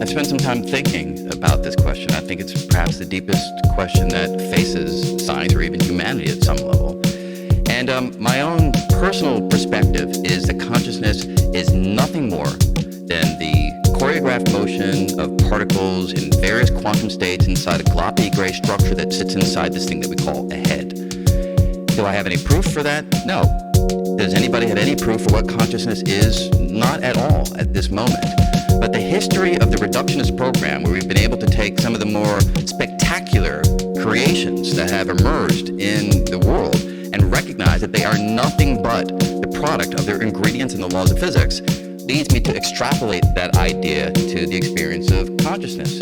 I've spent some time thinking about this question. I think it's perhaps the deepest question that faces science or even humanity at some level. And my own personal perspective is that consciousness is nothing more than the choreographed motion of particles in various quantum states inside a gloppy gray structure that sits inside this thing that we call a head. Do I have any proof for that? No. Does anybody have any proof for what consciousness is? Not at all at this moment. But the history of the reductionist program, where we've been able to take some of the more spectacular creations that have emerged in the world and recognize that they are nothing but the product of their ingredients and the laws of physics, leads me to extrapolate that idea to the experience of consciousness.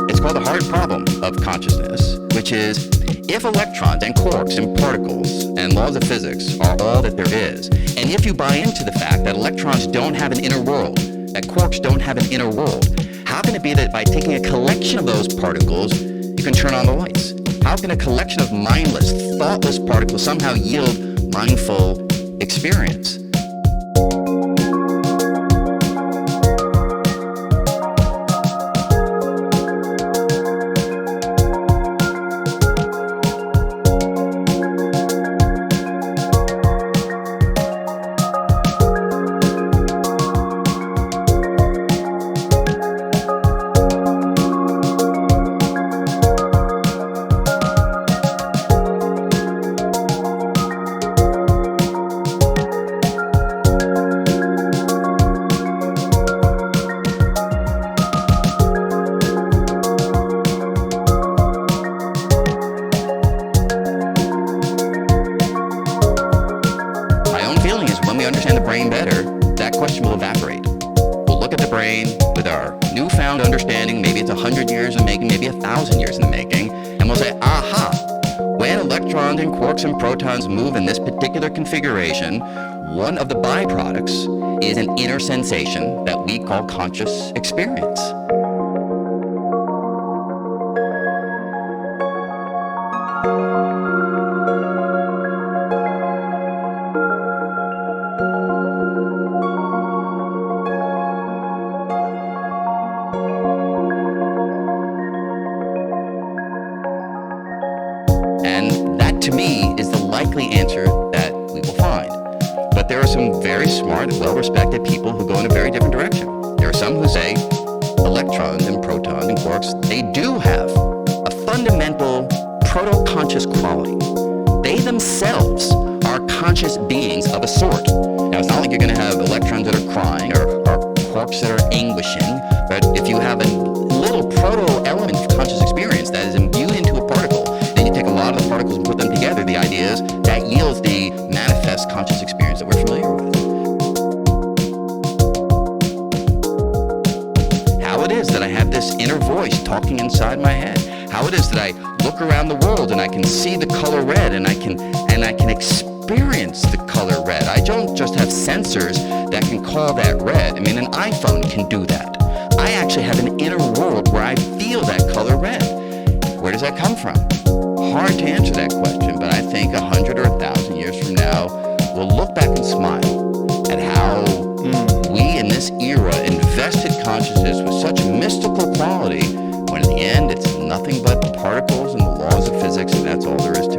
It's called the hard problem of consciousness, which is if electrons and quarks and particles and laws of physics are all that there is, and if you buy into the fact that electrons don't have an inner world, that quarks don't have an inner world, how can it be that by taking a collection of those particles, you can turn on the lights? How can a collection of mindless, thoughtless particles somehow yield mindful experience? Understand the brain better, that question will evaporate. We'll look at the brain with our newfound understanding, maybe it's 100 years in the making, maybe 1,000 years in the making, and we'll say, aha, when electrons and quarks and protons move in this particular configuration, one of the byproducts is an inner sensation that we call conscious experience. And that, to me, is the likely answer that we will find. But there are some very smart, well-respected people who go in a very different direction. There are some who say electrons and protons and quarks, they do have a fundamental proto-conscious quality. They themselves are conscious beings of a sort. Now, it's not like you're going to have electrons that are crying or quarks that are anguishing, but if you have a little proto-element of conscious experience that is imbued into a particle, then you take a lot of the particles and put them together. The idea is that yields the manifest conscious experience that we're familiar with. How it is that I have this inner voice talking inside my head. How it is that I look around the world and I can see the color red and I can experience the color red. I don't just have sensors that can call that red. I mean, an iPhone can do that. I actually have an inner world where I feel that color red. Where does that come from? Hard to answer that question, but I think 100 or 1,000 years from now, we'll look back and smile at how we in this era invested consciousness with such mystical quality, when in the end it's nothing but particles and the laws of physics, and that's all there is to it.